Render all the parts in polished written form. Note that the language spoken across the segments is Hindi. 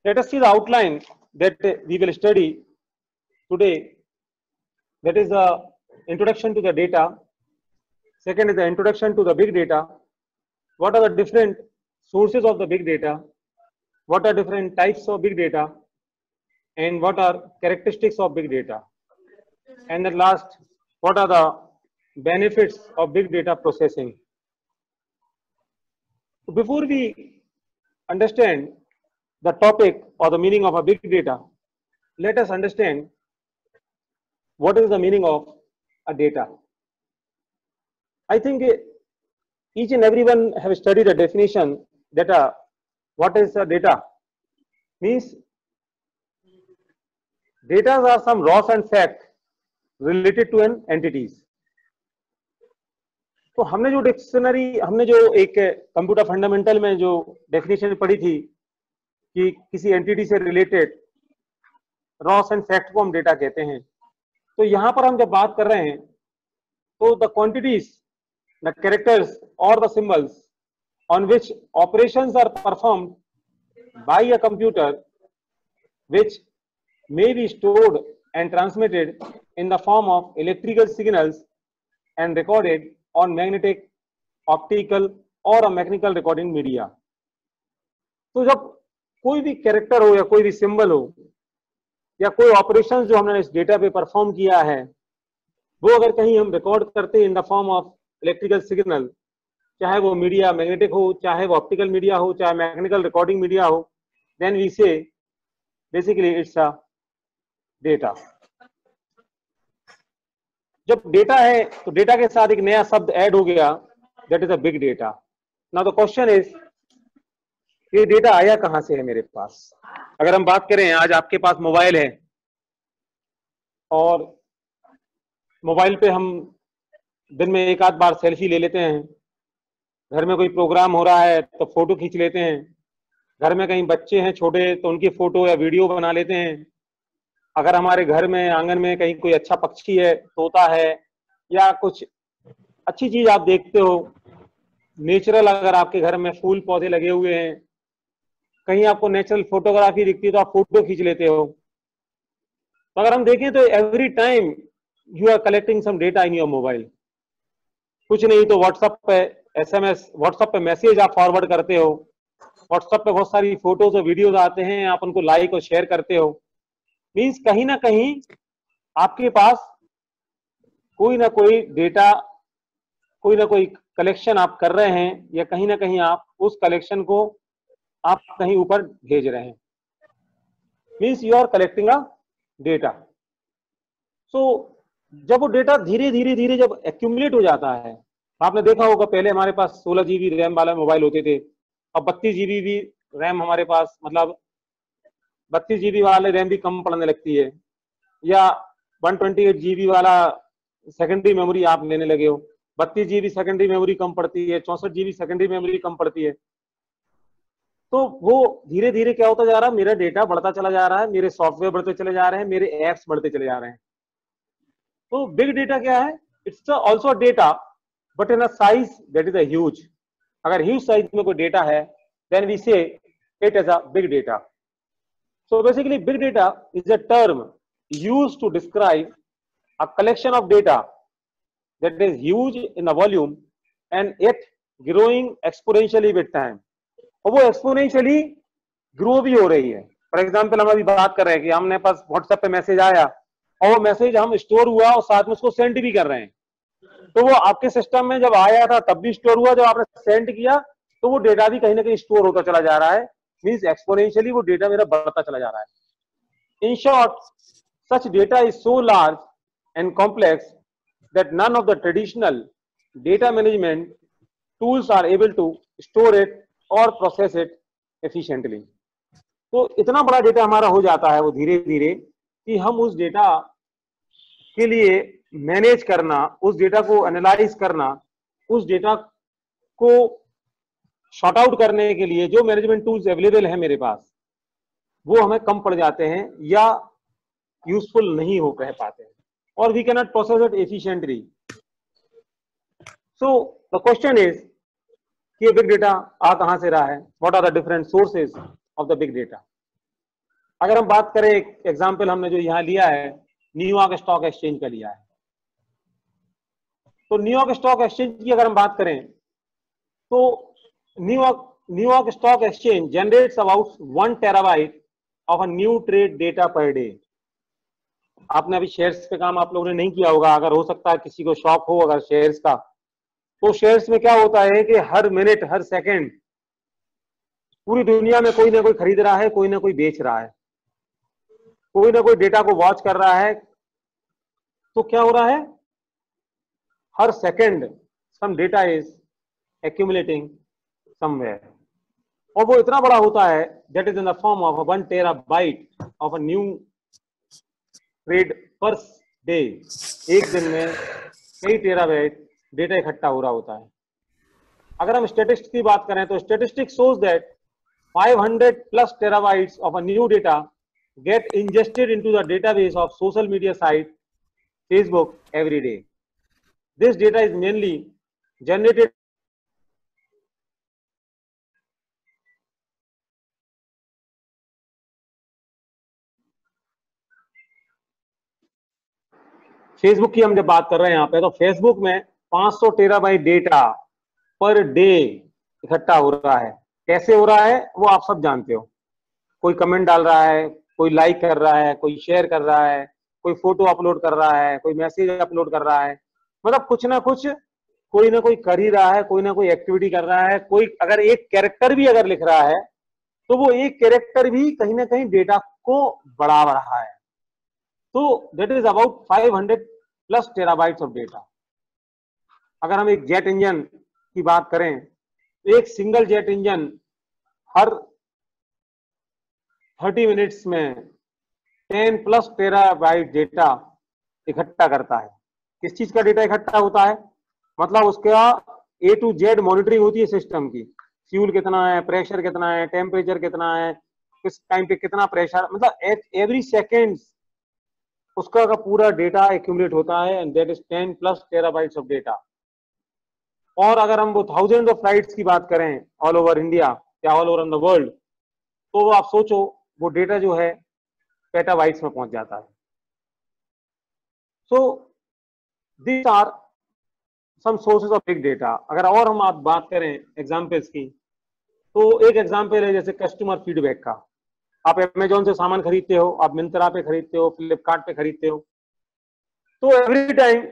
Let us see the outline that we will study today. That is the introduction to the data. Second is the introduction to the big data. What are the different sources of the big data? What are different types of big data? And what are characteristics of big data? And at last, what are the benefits of big data processing? Before we understand the topic or the meaning of a big data, let us understand what is the meaning of a data. I think each and everyone have studied the definition data. What is a data? Means data are some raw and fact related to an entities. तो हमने जो डिक्शनरी, हमने जो एक कंप्यूटर फंडामेंटल में जो डेफिनेशन पढ़ी थी कि किसी एंटिटी से रिलेटेड रॉस एंड फैक्ट को हम डेटा कहते हैं। तो यहां पर हम जब बात कर रहे हैं तो द क्वांटिटीज, द कैरेक्टर्स और the symbols on which operations are performed by a computer which may be stored and transmitted in the form of electrical signals and recorded on magnetic, optical or a mechanical recording media. तो जब कोई भी कैरेक्टर हो या कोई भी सिंबल हो या कोई ऑपरेशन जो हमने इस डेटा पे परफॉर्म किया है, वो अगर कहीं हम रिकॉर्ड करते हैं इन the form of electrical signal, चाहे वो मीडिया मैग्नेटिक हो, चाहे वो ऑप्टिकल मीडिया हो, चाहे मैकेनिकल रिकॉर्डिंग मीडिया हो, देन वी से बेसिकली इट्स अ डेटा। जब डेटा है तो डेटा के साथ एक नया शब्द ऐड हो गया, that is a big data. Now the question is, ये डेटा आया कहां से है मेरे पास? अगर हम बात करें, आज आपके पास मोबाइल है और मोबाइल पे हम दिन में एक आध बार सेल्फी ले लेते हैं, घर में कोई प्रोग्राम हो रहा है तो फोटो खींच लेते हैं, घर में कहीं बच्चे हैं छोटे तो उनकी फोटो या वीडियो बना लेते हैं, अगर हमारे घर में आंगन में कहीं कोई अच्छा पक्षी है, तोता है या कुछ अच्छी चीज आप देखते हो, नेचुरल अगर आपके घर में फूल पौधे लगे हुए हैं, कहीं आपको नेचुरल फोटोग्राफी दिखती है तो आप फोटो खींच लेते हो। तो अगर हम देखें तो every time you are collecting some data in your mobile. कुछ नहीं तो व्हाट्सएप पे एसएमएस, व्हाट्सएप पे मैसेज आप फॉरवर्ड करते हो, व्हाट्सएप पे बहुत सारी फोटोज और वीडियोज आते हैं, आप उनको लाइक और शेयर करते हो। मीन्स कहीं ना कहीं आपके पास कोई ना कोई डेटा, कोई ना कोई कलेक्शन आप कर रहे हैं, या कहीं ना कहीं आप उस कलेक्शन को आप कहीं ऊपर भेज रहे हैं। Means you are collecting a data. So जब वो डेटा धीरे धीरे धीरे जब एक्यूमुलेट हो जाता है, आपने देखा होगा पहले हमारे पास 16 GB रैम वाला मोबाइल होते थे, अब 32 GB भी रैम हमारे पास, मतलब 32 GB वाले रैम भी कम पड़ने लगती है, या 128 GB वाला सेकेंडरी मेमोरी आप लेने लगे हो, 32 GB सेकेंडरी मेमोरी कम पड़ती है, 64 GB सेकेंडरी मेमोरी कम पड़ती है। तो वो धीरे धीरे क्या होता जा रहा है, मेरा डेटा बढ़ता चला जा रहा है, मेरे सॉफ्टवेयर बढ़ते चले जा रहे हैं, मेरे एप्स बढ़ते चले जा रहे हैं। तो बिग डेटा क्या है? It's also data but in a size that is a huge. अगर ह्यूज साइज में कोई डेटा है, देन वी से it is a big data. So basically big data is a term used to describe a collection of data that is huge in the volume and yet growing exponentially with time. और वो exponentially grow भी हो रही है। फॉर एग्जाम्पल हम अभी बात कर रहे हैं कि हमने पास व्हाट्सएप पे मैसेज आया और वो मैसेज हम स्टोर हुआ और साथ में उसको सेंड भी कर रहे हैं, तो वो आपके सिस्टम में जब आया था तब भी स्टोर हुआ, जब आपने सेंड किया तो वो डेटा भी कहीं ना कहीं स्टोर होता चला जा रहा है। मीन्स एक्सपोनेंशियली वो डेटा मेरा बढ़ता चला जा रहा है। In short, such data is so large and complex that none of the traditional data management tools are able to store it और प्रोसेस इट एफिशिएंटली। तो इतना बड़ा डेटा हमारा हो जाता है वो धीरे धीरे कि हम उस डेटा के लिए मैनेज करना, उस डेटा को एनालाइज करना, उस डेटा को शॉर्ट आउट करने के लिए जो मैनेजमेंट टूल्स अवेलेबल है मेरे पास, वो हमें कम पड़ जाते हैं या यूजफुल नहीं हो कह पाते हैं, और we can not process it efficiently. So the question is कि बिग डेटा आ कहां से रहा है? What are the different sources of the big data? अगर हम बात करें, एक एग्जाम्पल हमने जो यहाँ लिया है, न्यूयॉर्क स्टॉक एक्सचेंज का लिया है। तो न्यूयॉर्क स्टॉक एक्सचेंज की अगर हम बात करें तो New York stock exchange generates about 1 terabyte of a new trade data per day. आपने अभी शेयर्स पे काम आप लोगों ने नहीं किया होगा, अगर हो सकता है किसी को शौक हो अगर शेयर्स का, तो शेयर्स में क्या होता है कि हर मिनट हर सेकंड पूरी दुनिया में कोई ना कोई खरीद रहा है, कोई ना कोई बेच रहा है, कोई ना कोई डेटा को वॉच कर रहा है। तो क्या हो रहा है, हर second some data is accumulating somewhere, और वो इतना बड़ा होता है that is in the form of 1 terabyte of a new trade per day. एक दिन में कई टेराबाइट डेटा इकट्ठा हो रहा होता है। अगर हम स्टैटिस्टिक्स की बात करें तो statistics shows that 500 plus terabytes of a new data get ingested into the database of social media site Facebook every day. This data is mainly generated Facebook की। हम जब बात कर रहे हैं यहाँ पे, तो फेसबुक में 500 टेराबाइट डेटा पर डे इकट्ठा हो रहा है। कैसे हो रहा है वो आप सब जानते हो, कोई कमेंट डाल रहा है, कोई लाइक कर रहा है, कोई शेयर कर रहा है, कोई फोटो अपलोड कर रहा है, कोई मैसेज अपलोड कर रहा है, मतलब कुछ ना कुछ कोई ना कोई कर ही रहा है, कोई ना कोई एक्टिविटी कर रहा है। कोई अगर एक कैरेक्टर भी अगर लिख रहा है तो वो एक कैरेक्टर भी कहीं ना कहीं डेटा को बढ़ा रहा है। तो that is about 500 plus terabytes of data. अगर हम एक जेट इंजन की बात करें तो एक सिंगल जेट इंजन हर 30 मिनट्स में 10 प्लस टेराबाइट डेटा इकट्ठा करता है। किस चीज का डेटा इकट्ठा होता है, मतलब उसका A to Z मॉनिटरिंग होती है सिस्टम की, फ्यूल कितना है, प्रेशर कितना है, टेम्परेचर कितना है, किस टाइम पे कितना प्रेशर, मतलब एवरी सेकेंड उसका का पूरा डेटा एक्यूमुलेट होता है, and that is 10 plus terabytes of data. और अगर हम वो थाउजेंड ऑफ फ्लाइट्स की बात करें ऑल ओवर इंडिया या all over in the world, तो आप सोचो वो डेटा जो है पेटाबाइट्स में पहुंच जाता है। So these are some sources of big data. अगर और हम आप बात करें एग्जांपल्स की, तो एक एग्जांपल है जैसे कस्टमर फीडबैक का। आप अमेजोन से सामान खरीदते हो, आप मिंत्रा पे खरीदते हो, फ्लिपकार्ट पे खरीदते हो, तो एवरी टाइम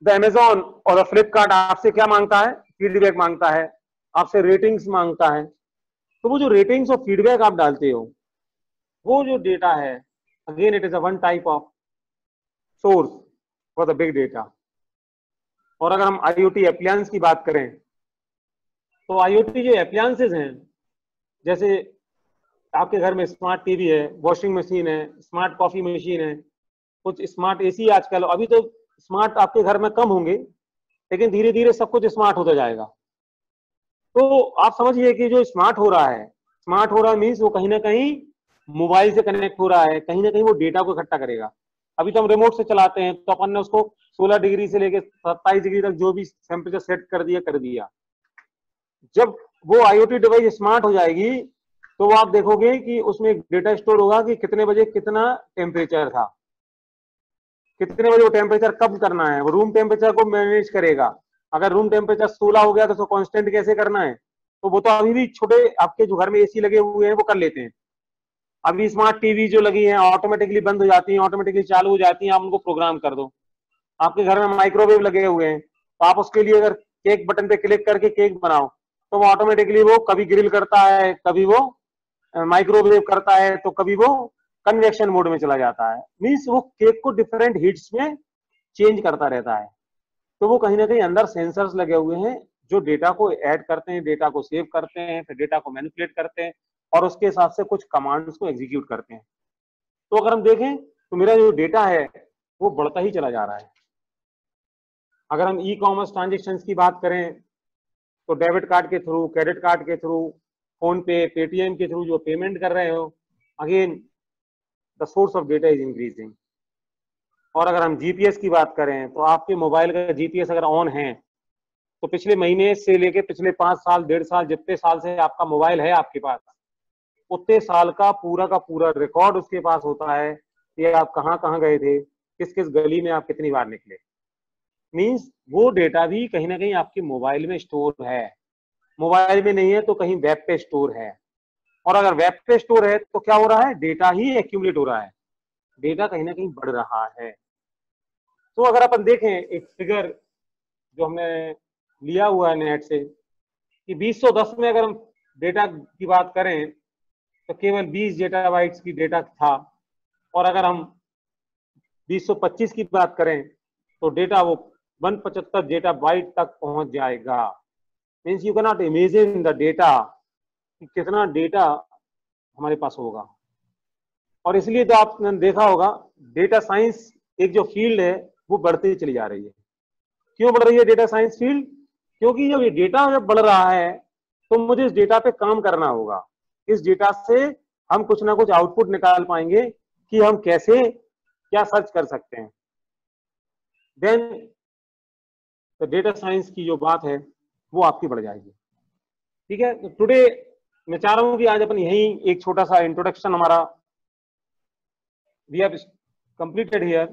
द अमेजोन और द फ्लिपकार्ट आपसे क्या मांगता है, फीडबैक मांगता है, आपसे रेटिंग्स मांगता है। तो वो जो रेटिंग्स और फीडबैक आप डालते हो, वो जो डेटा है, again it is a one type of source for the big data. और अगर हम IoT एप्लायंस की बात करें तो IoT जो एप्लायंसेज हैं, जैसे आपके घर में स्मार्ट टीवी है, वॉशिंग मशीन है, स्मार्ट कॉफी मशीन है, कुछ स्मार्ट AC आजकल, अभी तो स्मार्ट आपके घर में कम होंगे लेकिन धीरे धीरे सब कुछ स्मार्ट होता जाएगा। तो आप समझिए कि जो स्मार्ट हो रहा है, स्मार्ट हो रहा है मीन्स वो कहीं ना कहीं मोबाइल से कनेक्ट हो रहा है, कहीं ना कहीं वो डेटा को इकट्ठा करेगा। अभी तो हम रिमोट से चलाते हैं, तो अपन ने उसको 16 डिग्री से लेकर 27 डिग्री तक जो भी टेम्परेचर सेट कर दिया। जब वो IoT डिवाइस स्मार्ट हो जाएगी तो वो आप देखोगे कि उसमें डेटा स्टोर होगा कि कितने बजे कितना टेम्परेचर था, कितने बजे वो टेम्परेचर कब करना है, वो रूम टेम्परेचर को मैनेज करेगा। अगर रूम टेम्परेचर 16 हो गया तो उसको कांस्टेंट कैसे करना है, तो वो तो अभी भी छोटे आपके जो घर में AC लगे हुए हैं वो कर लेते हैं। अभी स्मार्ट टीवी जो लगी है ऑटोमेटिकली बंद हो जाती है, ऑटोमेटिकली चालू हो जाती है, आप उनको प्रोग्राम कर दो। आपके घर में माइक्रोवेव लगे हुए हैं, तो आप उसके लिए अगर केक बटन पे क्लिक करके केक बनाओ तो वो ऑटोमेटिकली वो कभी ग्रिल करता है, कभी वो माइक्रोवेव करता है, तो कभी वो कन्वेक्शन मोड में चला जाता है। मीन्स वो केक को डिफरेंट हीट्स में चेंज करता रहता है। तो वो कहीं ना कहीं अंदर सेंसर्स लगे हुए हैं जो डेटा को ऐड करते हैं, डेटा को सेव करते हैं, फिर डेटा को मैनिपुलेट करते हैं और उसके हिसाब से कुछ कमांड्स को एग्जीक्यूट करते हैं। तो अगर हम देखें तो मेरा जो डेटा है वो बढ़ता ही चला जा रहा है। अगर हम ई-कॉमर्स ट्रांजेक्शन की बात करें तो डेबिट कार्ड के थ्रू, क्रेडिट कार्ड के थ्रू, फोन पे, पेटीएम के थ्रू जो पेमेंट कर रहे हो, again the source of data is increasing. और अगर हम जीपीएस की बात करें तो आपके मोबाइल का जीपीएस अगर ऑन है तो पिछले महीने से लेके पिछले 5 साल 1.5 साल जितने साल से आपका मोबाइल है आपके पास, उतने साल का पूरा रिकॉर्ड उसके पास होता है कि आप कहाँ कहाँ गए थे, किस किस गली में आप कितनी बार निकले। मीन्स वो डेटा भी कहीं ना कहीं आपके मोबाइल में स्टोर है, मोबाइल में नहीं है तो कहीं वेब पे स्टोर है। और अगर वेब पे स्टोर है तो क्या हो रहा है, डेटा ही एक्यूमुलेट हो रहा है, डेटा कहीं ना कहीं बढ़ रहा है। तो अगर अपन देखें एक फिगर जो हमने लिया हुआ है नेट से कि 2010 में अगर हम डेटा की बात करें तो केवल 20 डेटा बाइट्स की डेटा था, और अगर हम 2025 की बात करें तो डेटा वो 175 डेटा बाइट तक पहुंच जाएगा। Means you can not imagine the data कि कितना डेटा हमारे पास होगा। और इसलिए तो आपने देखा होगा डेटा साइंस एक जो फील्ड है वो बढ़ती चली जा रही है। क्यों बढ़ रही है डेटा साइंस फील्ड? क्योंकि जब ये डेटा जब बढ़ रहा है तो मुझे इस डेटा पे काम करना होगा, इस डेटा से हम कुछ ना कुछ आउटपुट निकाल पाएंगे कि हम कैसे क्या सर्च कर सकते हैं। देन तो डेटा साइंस की जो बात है वो आपकी बढ़ जाएगी। ठीक है, तो टुडे मैं चाह रहा हूं कि आज अपन यही एक छोटा सा इंट्रोडक्शन हमारा वी हैव कंप्लीटेड हियर।